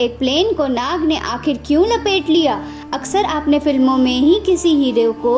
एक प्लेन को नाग ने आखिर क्यों लपेट लिया? अक्सर आपने फिल्मों में ही किसी हीरो को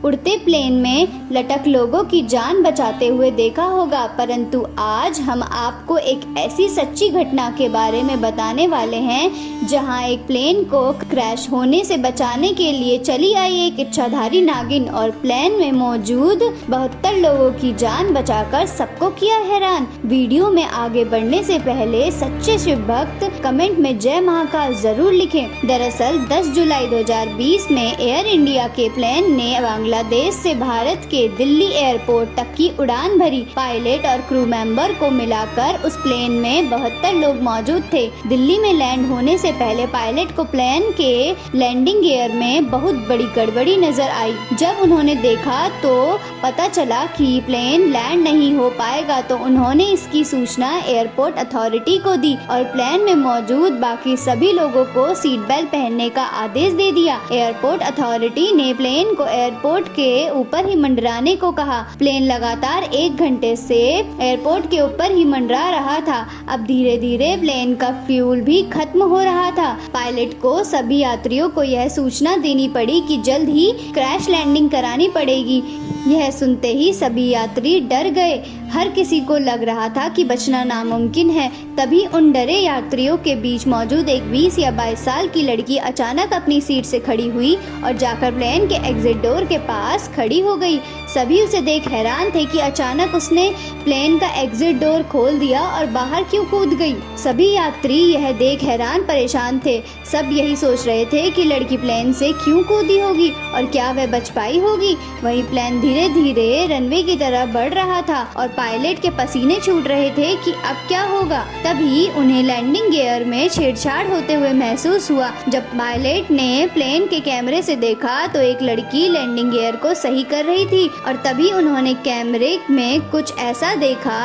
उड़ते प्लेन में लटक लोगों की जान बचाते हुए देखा होगा, परंतु आज हम आपको एक ऐसी सच्ची घटना के बारे में बताने वाले हैं जहां एक प्लेन को क्रैश होने से बचाने के लिए चली आई एक इच्छाधारी नागिन और प्लेन में मौजूद 72 लोगों की जान बचाकर सबको किया हैरान। वीडियो में आगे बढ़ने से पहले सच्चे शिव भक्त कमेंट में जय महाकाल जरूर लिखें। दरअसल 10 जुलाई 2020 में एयर इंडिया के प्लेन ने बांग्लादेश से भारत के दिल्ली एयरपोर्ट तक की उड़ान भरी। पायलट और क्रू मेंबर को मिलाकर उस प्लेन में 72 लोग मौजूद थे। दिल्ली में लैंड होने से पहले पायलट को प्लेन के लैंडिंग गियर में बहुत बड़ी गड़बड़ी नजर आई। जब उन्होंने देखा तो पता चला कि प्लेन लैंड नहीं हो पाएगा, तो उन्होंने इसकी सूचना एयरपोर्ट अथॉरिटी को दी और प्लेन में मौजूद बाकी सभी लोगों को सीट बेल्ट पहनने का आदेश दे दिया। एयरपोर्ट अथॉरिटी ने प्लेन को एयरपोर्ट के ऊपर ही मंडराने को कहा। प्लेन लगातार 1 घंटे से एयरपोर्ट के ऊपर ही मंडरा रहा था। अब धीरे धीरे प्लेन का फ्यूल भी खत्म हो रहा था। पायलट को सभी यात्रियों को यह सूचना देनी पड़ी कि जल्द ही क्रैश लैंडिंग करानी पड़ेगी। यह सुनते ही सभी यात्री डर गए। हर किसी को लग रहा था कि बचना नामुमकिन है। तभी उन डरे यात्रियों के बीच मौजूद एक 20 या 22 साल की लड़की अचानक अपनी सीट से खड़ी हुई और जाकर प्लेन के एग्जिट डोर के पास खड़ी हो गई। सभी उसे देख हैरान थे कि अचानक उसने प्लेन का एग्जिट डोर खोल दिया और बाहर क्यों कूद गई। सभी यात्री यह देख हैरान परेशान थे। सब यही सोच रहे थे कि लड़की प्लेन से क्यों कूदी होगी और क्या वह बच पाई होगी। वहीं प्लेन धीरे धीरे रनवे की तरफ बढ़ रहा था और पायलट के पसीने छूट रहे थे कि अब क्या होगा। तभी उन्हें लैंडिंग गियर में छेड़छाड़ होते हुए महसूस हुआ। जब पायलट ने प्लेन के कैमरे से देखा तो एक लड़की लैंडिंग गियर को सही कर रही थी और तभी उन्होंने कैमरे में कुछ ऐसा देखा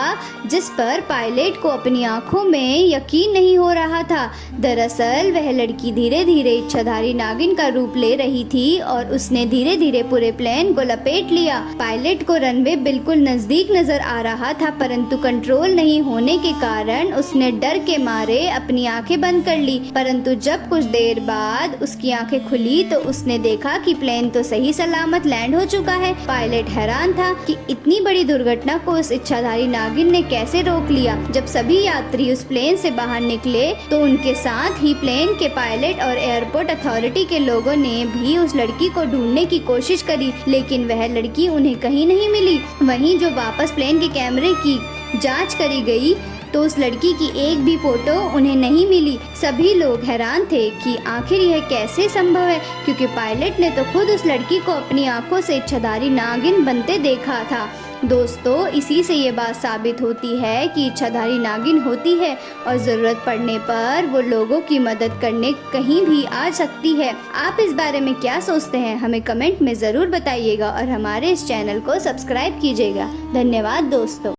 जिस पर पायलट को अपनी आंखों में यकीन नहीं हो रहा था। दरअसल वह लड़की धीरे धीरे इच्छाधारी नागिन का रूप ले रही थी और उसने धीरे धीरे पूरे प्लेन को लपेट लिया। पायलट को रनवे बिल्कुल नजदीक नजर आ रहा था, परंतु कंट्रोल नहीं होने के कारण उसने डर के मारे अपनी आंखें बंद कर ली। परंतु जब कुछ देर बाद उसकी आंखें खुली तो उसने देखा कि प्लेन तो सही सलामत लैंड हो चुका है। पायलट हैरान था कि इतनी बड़ी दुर्घटना को उस इच्छाधारी नागिन ने कैसे रोक लिया। जब सभी यात्री उस प्लेन से बाहर निकले तो उनके साथ ही प्लेन के पायलट और एयरपोर्ट अथॉरिटी के लोगों ने भी उस लड़की को ढूंढने की कोशिश करी, लेकिन वह लड़की उन्हें कहीं नहीं मिली। वहीं जो वापस प्लेन के कैमरे की जांच करी गई तो उस लड़की की एक भी फोटो उन्हें नहीं मिली। सभी लोग हैरान थे कि आखिर यह कैसे संभव है, क्योंकि पायलट ने तो खुद उस लड़की को अपनी आंखों से इच्छाधारी नागिन बनते देखा था। दोस्तों, इसी से ये बात साबित होती है कि इच्छाधारी नागिन होती है और ज़रूरत पड़ने पर वो लोगों की मदद करने कहीं भी आ सकती है। आप इस बारे में क्या सोचते हैं, हमें कमेंट में ज़रूर बताइएगा और हमारे इस चैनल को सब्सक्राइब कीजिएगा। धन्यवाद दोस्तों।